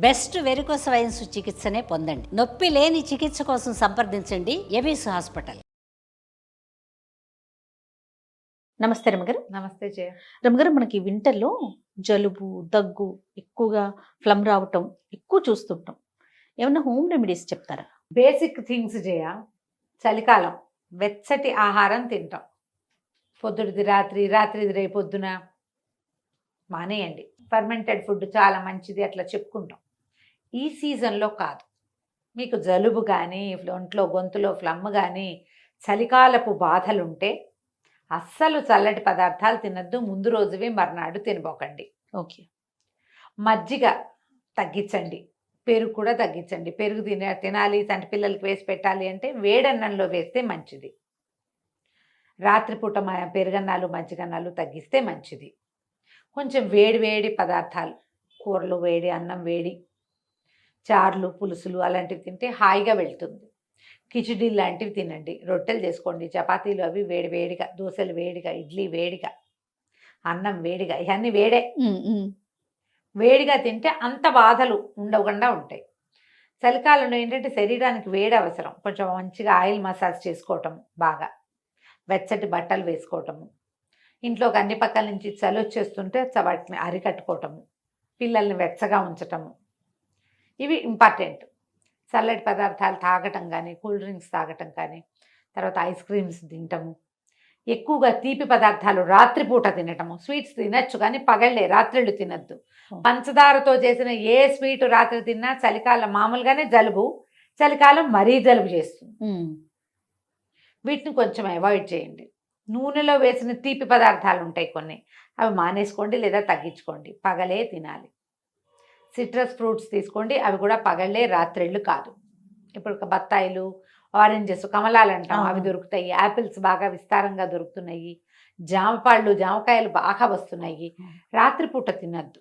Best varicose veins చికిత్సనే పొందండి. నొప్పి లేని చికిత్స కోసం సంప్రదించండి ఎవిస్ హాస్పిటల్. నమస్తే రమగారు. నమస్తే జయ. రమగారు, మనకి వింటర్లో జలుబు దగ్గు ఎక్కువగా ఫ్లమ్ రావటం ఎక్కువ చూస్తుంటాం. ఏమన్నా హోమ్ రెమెడీస్ చెప్తారా? బేసిక్ థింగ్స్ జయ. చలికాలం వెచ్చటి ఆహారం తింటాం. పొద్దుటిది రాత్రి, రాత్రిది రేపు పొద్దున మానేయండి. ఫర్మెంటెడ్ ఫుడ్ చాలా మంచిది అట్లా చెప్పుకుంటాం. ఈ సీజన్లో కాదు. మీకు జలుబు కానీ ఒంట్లో గొంతులో ఫ్లమ్ కానీ చలికాలపు బాధలుంటే అస్సలు చల్లటి పదార్థాలు తినద్దు. ముందు రోజువి మర్నాడు తినబోకండి. ఓకే. మజ్జిగ తగ్గించండి, పెరుగు కూడా తగ్గించండి. పెరుగు తినాలి అంటే పిల్లలకి వేసి పెట్టాలి అంటే వేడన్నంలో వేస్తే మంచిది. రాత్రిపూట పెరుగన్నాలు మజ్జిగన్నాలు తగ్గిస్తే మంచిది. కొంచెం వేడి వేడి పదార్థాలు, కూరలు వేడి, అన్నం వేడి, చారులు పులుసులు అలాంటివి తింటే హాయిగా వెళ్తుంది. కిచిడి లాంటివి తినండి, రొట్టెలు చేసుకోండి, చపాతీలు అవి వేడి వేడిగా, దోశలు వేడిగా, ఇడ్లీ వేడిగా, అన్నం వేడిగా, ఇవన్నీ వేడే. వేడిగా తింటే అంత బాధలు ఉండకుండా ఉంటాయి. చలికాలంలో ఏంటంటే శరీరానికి వేడి అవసరం. కొంచెం మంచిగా ఆయిల్ మసాజ్ చేసుకోవటం, బాగా వెచ్చటి బట్టలు వేసుకోవటము, ఇంట్లోకి అన్ని పక్కల నుంచి చలి వచ్చేస్తుంటే వాటిని అరికట్టుకోవటము, పిల్లల్ని వెచ్చగా ఉంచటము, ఇవి ఇంపార్టెంట్. చల్లటి పదార్థాలు తాగటం కానీ, కూల్ డ్రింక్స్ తాగటం కానీ, తర్వాత ఐస్ క్రీమ్స్ తినటము, ఎక్కువగా తీపి పదార్థాలు రాత్రిపూట తినటము. స్వీట్స్ తినచ్చు కానీ పగళ్ళే, రాత్రిళ్ళు తినద్దు. పంచదారతో చేసిన ఏ స్వీట్ రాత్రి తిన్నా చలికాలం మామూలుగానే జలుబు, చలికాలం మరీ జలుబు చేస్తుంది. వీటిని కొంచెం అవాయిడ్ చేయండి. నూనెలో వేసిన తీపి పదార్థాలు ఉంటాయి కొన్ని, అవి మానేసుకోండి లేదా తగ్గించుకోండి. పగలే తినాలి. సిట్రస్ ఫ్రూట్స్ తీసుకోండి, అవి కూడా పగళ్ళే, రాత్రిళ్ళు కాదు. ఇప్పుడు బత్తాయిలు, ఆరెంజెస్, కమలాలు అంటాం, అవి దొరుకుతాయి. యాపిల్స్ బాగా విస్తారంగా దొరుకుతున్నాయి. జామపళ్ళు, జామకాయలు బాగా వస్తున్నాయి. రాత్రిపూట తినద్దు.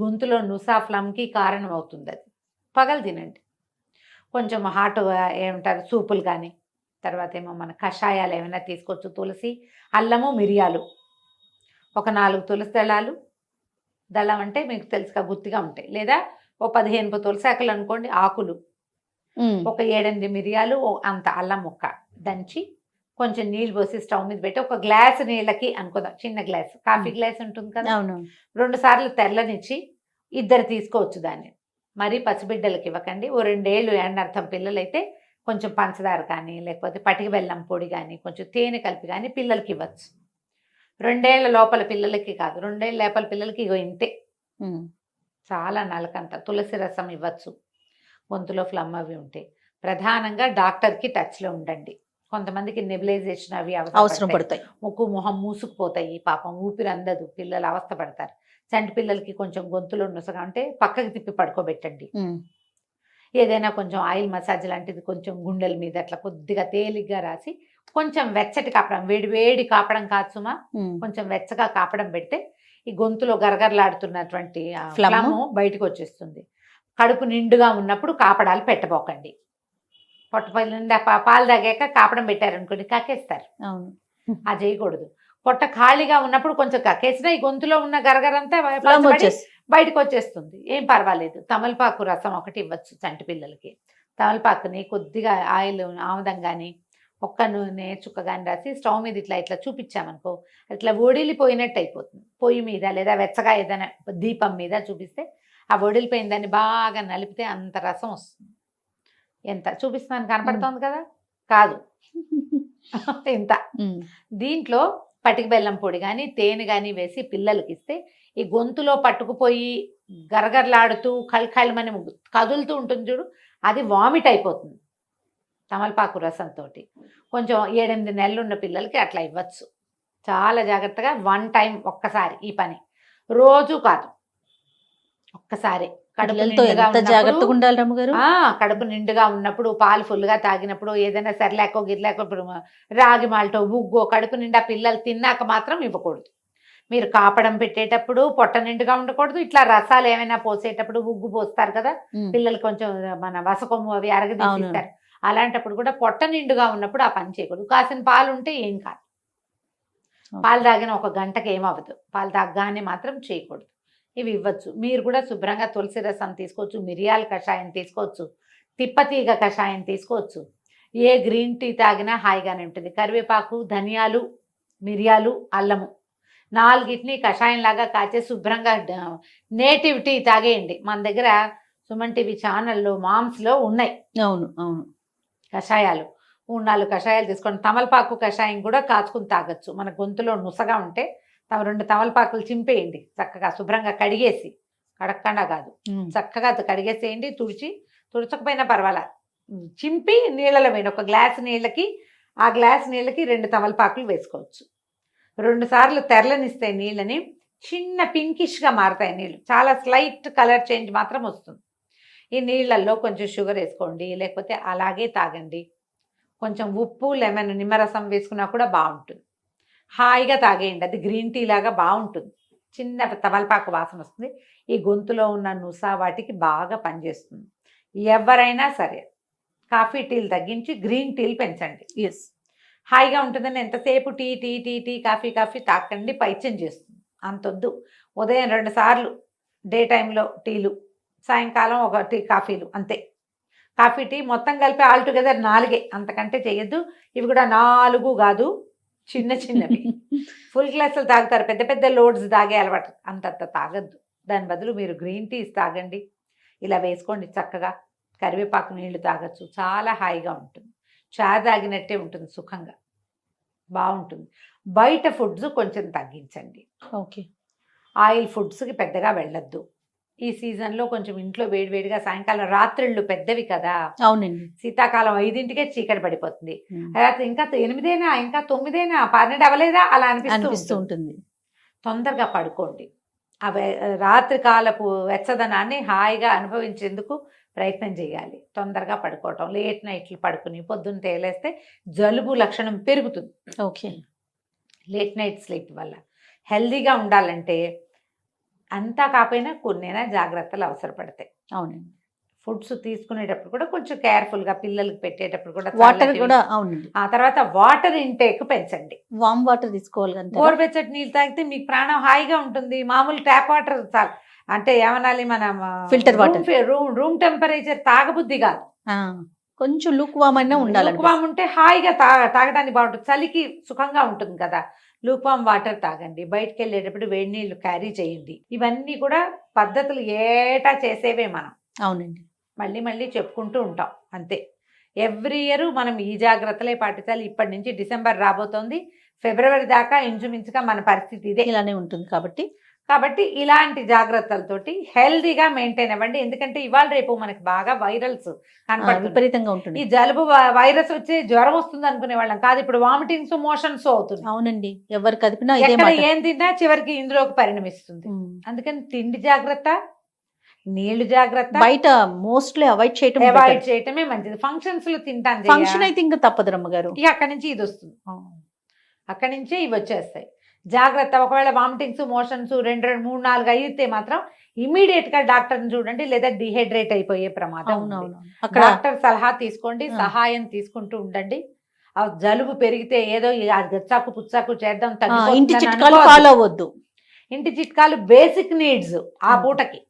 గొంతులో నుసా ఫ్లమ్కి కారణం అవుతుంది అది. పగలు తినండి. కొంచెం హాట్ ఏమంటారు సూపులు కానీ, తర్వాత ఏమో మన కషాయాలు ఏమైనా తీసుకోవచ్చు. తులసి, అల్లము, మిరియాలు, ఒక 4 తులసి దళాలు, దళం అంటే మీకు తెలుసుగా గుత్తిగా ఉంటాయి, లేదా ఓ 15 తులసి ఆకులు అనుకోండి, ఆకులు, ఒక 7-8 మిరియాలు, అంత అల్లం ముక్క దంచి కొంచెం నీళ్ళు పోసి స్టవ్ మీద పెట్టి ఒక గ్లాసు నీళ్ళకి అనుకుందాం, చిన్న గ్లాసు, కాఫీ గ్లాస్ ఉంటుంది కదా, 2 సార్లు తెల్లనిచ్చి 2 తీసుకోవచ్చు దాన్ని. మరీ పసిబిడ్డలకి ఇవ్వకండి. ఓ 2 ఏళ్ళు ఎండర్థం పిల్లలైతే కొంచెం పంచదార కానీ, లేకపోతే పటిక బెల్లం పొడి కానీ, కొంచెం తేనె కలిపి కానీ పిల్లలకి ఇవ్వచ్చు. 2 ఏళ్ల లోపల పిల్లలకి కాదు, 2 ఏళ్ల లోపల పిల్లలకి ఇగో ఇంతే, చాలా నలకంత తులసి రసం ఇవ్వచ్చు. గొంతులో ఫ్లమ్ అవి ఉంటాయి. ప్రధానంగా డాక్టర్కి టచ్లో ఉండండి. కొంతమందికి నెబులైజేషన్ అవి అవసరం పడతాయి. ముక్కు మొహం మూసుకుపోతాయి, పాపం ఊపిరి అందదు, పిల్లలు అవస్థ పడతారు. చంటి పిల్లలకి కొంచెం గొంతులో నుసగా ఉంటే పక్కకి తిప్పి పడుకోబెట్టండి. ఏదైనా కొంచెం ఆయిల్ మసాజ్ లాంటిది కొంచెం గుండెల మీద అట్లా కొద్దిగా తేలిగ్గా రాసి కొంచెం వెచ్చటి కాపడం, వేడి వేడి కాపడం కాదు సుమా, కొంచెం వెచ్చగా కాపడం పెడితే ఈ గొంతులో గరగరలాడుతున్నటువంటి ఫ్లమ్ బయటకు వచ్చేస్తుంది. కడుపు నిండుగా ఉన్నప్పుడు కాపడాలు పెట్టబోకండి. పొట్ట నిండా పాలు తాగాక కాపడం పెట్టారనుకోండి కక్కేస్తారు, అది చేయకూడదు. పొట్ట ఖాళీగా ఉన్నప్పుడు కొంచెం కక్కేసినా ఈ గొంతులో ఉన్న గరగరంతా బయటకు వచ్చేస్తుంది, ఏం పర్వాలేదు. తమలపాకు రసం ఒకటి ఇవ్వచ్చు చంటి పిల్లలకి. తమలపాకుని కొద్దిగా ఆయిల్, ఆముదం కానీ, ఒక్క నూనె చుక్క కానీ రాసి స్టవ్ మీద ఇట్లా ఇట్లా చూపించామనుకో, ఇట్లా ఒడిలిపోయినట్టు అయిపోతుంది. పొయ్యి మీద లేదా వెచ్చగా ఏదైనా దీపం మీద చూపిస్తే ఆ ఒడిలిపోయిన దాన్ని బాగా నలిపితే అంత రసం వస్తుంది. ఎంత చూపిస్తున్నాను కనపడుతోంది కదా, కాదు ఇంత. దీంట్లో పటిక బెల్లం పొడి కానీ, తేనె కానీ వేసి పిల్లలకి ఇస్తే ఈ గొంతులో పట్టుకుపోయి గరగరలాడుతూ కళ్ళమని కదులుతూ ఉంటుంది చూడు, అది వామిట్ అయిపోతుంది తమలపాకు రసంతో. కొంచెం 7-8 నెలలు ఉన్న పిల్లలకి అట్లా ఇవ్వచ్చు. చాలా జాగ్రత్తగా 1 టైం, ఒక్కసారి ఈ పని, రోజు కాదు, ఒక్కసారి. కడుపు నిండుగా ఉన్నప్పుడు, పాలు ఫుల్గా తాగినప్పుడు, ఏదైనా సరిలేకో గిరిలేకో, రాగి మాల్టో ఉగ్గో కడుపు నిండా పిల్లలు తిన్నాక మాత్రం ఇవ్వకూడదు. మీరు కాపడం పెట్టేటప్పుడు పొట్ట నిండుగా ఉండకూడదు. ఇట్లా రసాలు ఏమైనా పోసేటప్పుడు ఉగ్గు పోస్తారు కదా పిల్లలు, కొంచెం మన వసకొమ్ము అవి అరగదీస్తారు, అలాంటప్పుడు కూడా పొట్ట నిండుగా ఉన్నప్పుడు ఆ పని చేయకూడదు. కాసిన పాలు ఉంటే ఏం కాదు, పాలు తాగిన 1 గంటకి ఏమవ్వదు, పాలు తాగగానే మాత్రం చేయకూడదు. ఇవి ఇవ్వచ్చు. మీరు కూడా శుభ్రంగా తులసి రసం తీసుకోవచ్చు, మిరియాల కషాయం తీసుకోవచ్చు, తిప్పతీగ కషాయం తీసుకోవచ్చు. ఏ గ్రీన్ టీ తాగినా హాయిగానే ఉంటుంది. కరివేపాకు, ధనియాలు, మిరియాలు, అల్లము 4టిని కషాయంలాగా కాచే శుభ్రంగా నేటివ్ టీ తాగేయండి. మన దగ్గర సుమన్ టీవీ ఛానల్లో మామ్స్లో ఉన్నాయి అవును అవును. కషాయాలు. 3-4 కషాయాలు తీసుకోండి. తమలపాకు కషాయం కూడా కాచుకుని తాగొచ్చు. మన గొంతులో నుసగా ఉంటే 2 తమలపాకులు చింపేయండి చక్కగా, శుభ్రంగా కడిగేసి, కడగకుండా కాదు, చక్కగా కడిగేసేయండి. తుడచకపోయినా పర్వాలా, చింపి నీళ్ళలో వేయండి. ఒక గ్లాస్ నీళ్ళకి, ఆ గ్లాస్ నీళ్ళకి 2 తమలపాకులు వేసుకోవచ్చు. 2 సార్లు తెరలనిస్తే నీళ్ళని చిన్న పింకిష్గా మారుతాయి నీళ్ళు. చాలా స్లైట్ కలర్ చేంజ్ మాత్రం వస్తుంది. ఈ నీళ్ళల్లో కొంచెం షుగర్ వేసుకోండి, లేకపోతే అలాగే తాగండి. కొంచెం ఉప్పు, లెమన్, నిమ్మరసం వేసుకున్నా కూడా బాగుంటుంది. హాయిగా తాగేయండి. అది గ్రీన్ టీ లాగా బాగుంటుంది. చిన్న తమలపాకు వాసన వస్తుంది. ఈ గొంతులో ఉన్న నుస వాటికి బాగా పనిచేస్తుంది. ఎవరైనా సరే కాఫీ టీలు తగ్గించి గ్రీన్ టీలు పెంచండి. ఎస్, హాయిగా ఉంటుందని ఎంతసేపు tea tea tea tea coffee coffee తాకండి, పైత్యం చేస్తుంది. అంతొద్దు. ఉదయం 2 సార్లు డే టైంలో టీలు, సాయంకాలం 1 టీ కాఫీలు, అంతే. కాఫీ టీ మొత్తం కలిపి ఆల్ టుగెదర్ 4, అంతకంటే చేయొద్దు. ఇవి కూడా 4 కాదు, చిన్న చిన్నవి. ఫుల్ గ్లాసులు తాగుతారు, పెద్ద పెద్ద లోడ్స్ తాగే అలవాటు, అంతంత తాగద్దు. దాని బదులు మీరు గ్రీన్ టీస్ తాగండి. ఇలా వేసుకోండి చక్కగా. కరివేపాకు నీళ్లు తాగొచ్చు, చాలా హాయిగా ఉంటుంది. చాయ్ తాగినట్టే ఉంటుంది, సుఖంగా బాగుంటుంది. బయట ఫుడ్స్ కొంచెం తగ్గించండి. ఓకే. ఆయిల్ ఫుడ్స్కి పెద్దగా వెళ్ళొద్దు. ఈ సీజన్లో కొంచెం ఇంట్లో వేడివేడిగా, సాయంకాలం రాత్రిళ్ళు పెద్దవి కదా, అవునండి. శీతాకాలం 5కే చీకటి పడిపోతుంది. రాత్రి ఇంకా 8 ఇంకా 9 12 అవ్వలేదా అలా అనిపిస్తూ ఉంటుంది. ఉంటుంది. తొందరగా పడుకోండి. ఆ రాత్రి కాలపు వెచ్చదనాన్ని హాయిగా అనుభవించేందుకు ప్రయత్నం చేయాలి. తొందరగా పడుకోవటం, లేట్ నైట్లు పడుకుని పొద్దున్న తేలేస్తే జలుబు లక్షణం పెరుగుతుంది. ఓకే. లేట్ నైట్ స్లీప్ వల్ల. హెల్దీగా ఉండాలంటే అంతా కాకపోయినా కొన్నైనా జాగ్రత్తలు అవసరపడతాయి. అవునండి. ఫుడ్స్ తీసుకునేటప్పుడు కూడా కొంచెం కేర్ఫుల్గా, పిల్లలకి పెట్టేటప్పుడు కూడా వాటర్ చల్లటివి. కూడా, అవునండి, ఆ తర్వాత వాటర్ ఇంటేక్ పెంచండి. వామ్ వాటర్ తీసుకోవాలి అంటారా? గోరువెచ్చటి నీళ్ళు తాగితే మీకు ప్రాణం హాయిగా ఉంటుంది. మామూలు ట్యాప్ వాటర్ చాలు. అంటే ఏమనాలి, మనం ఫిల్టర్ వాటర్, రూమ్ టెంపరేచర్ తాగబుద్ధి కాదు. కొంచెం లూక్ వామ్ అయినా ఉండాలి. లూక్వామ్ ఉంటే హాయిగా తాగడానికి బాగుంటుంది. చలికి సుఖంగా ఉంటుంది కదా. లూక్వామ్ వాటర్ తాగండి. బయటకు వెళ్ళేటప్పుడు వేడి నీళ్ళు క్యారీ చేయండి. ఇవన్నీ కూడా పద్ధతులు ఏటా చేసేవే మనం. అవునండి. మళ్ళీ మళ్ళీ చెప్పుకుంటూ ఉంటాం, అంతే. ఎవ్రీ ఇయర్ మనం ఈ జాగ్రత్తలే పాటించాలి. ఇప్పటి నుంచి డిసెంబర్ రాబోతోంది, ఫిబ్రవరి దాకా ఇంచుమించుగా మన పరిస్థితి ఇదే. ఇలానే ఉంటుంది కాబట్టి ఇలాంటి జాగ్రత్తలతోటి హెల్దీగా మెయింటైన్ అవ్వండి. ఎందుకంటే ఇవాళ రేపు మనకి బాగా వైరల్స్ కనపడుతుంది. విపరీతంగా ఉంటుంది. ఈ జలుబు వైరస్ వచ్చి జ్వరం వస్తుంది అనుకునే వాళ్ళం కాదు, ఇప్పుడు వామిటింగ్స్, మోషన్స్ అవుతుంది. అవునండి. ఎవరు కదిపినా ఇదే ఎక్కడ మాట. ఏం తిన్నా చివరికి ఇందులోకి పరిణమిస్తుంది. అందుకని తిండి జాగ్రత్త, నీళ్లు జాగ్రత్త, బయట మోస్ట్లీ అవాయిడ్ చేయటమే మంచిది. ఫంక్షన్స్ లో తింటాను, ఫంక్షన్ అయితే ఇంకా తప్పదు రమ్మగారు. ఇక అక్కడి నుంచి ఇది వస్తుంది, అక్కడి నుంచే ఇవి వచ్చేస్తాయి. జాగ్రత్త. ఒకవేళ వామిటింగ్స్, మోషన్స్ 2, 3, 4 అయితే మాత్రం ఇమీడియట్ గా డాక్టర్ని చూడండి, లేదా డిహైడ్రేట్ అయిపోయే ప్రమాదం ఉంది. డాక్టర్ సలహా తీసుకోండి, సహాయం తీసుకుంటూ ఉండండి. ఆ జలుబు పెరిగితే ఏదో గచ్చాకు పుచ్చాకు చేద్దాం, ఇంటి చిట్కాలు ఫాలో అవ్వద్దు. ఇంటి చిట్కాలు బేసిక్ నీడ్స్. ఆ పూటకి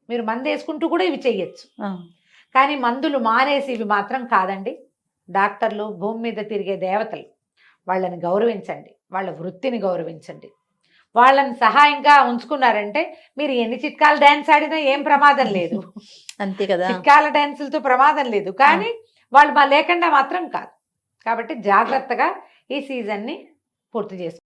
మీరు మందు వేసుకుంటూ కూడా ఇవి చెయ్యొచ్చు. కానీ మందులు మానేసి ఇవి మాత్రం కాదండి. డాక్టర్లు భూమి మీద తిరిగే దేవతలు, వాళ్ళని గౌరవించండి, వాళ్ళ వృత్తిని గౌరవించండి. వాళ్ళని సహాయంగా ఉంచుకున్నారంటే మీరు ఎన్ని చిట్కాల డ్యాన్స్ ఆడినా ఏం ప్రమాదం లేదు. అంతే కదా. చిట్కాల డ్యాన్సులతో ప్రమాదం లేదు, కానీ వాళ్ళు లేకుండా మాత్రం కాదు. కాబట్టి జాగ్రత్తగా ఈ సీజన్ని పూర్తి చేసుకోండి.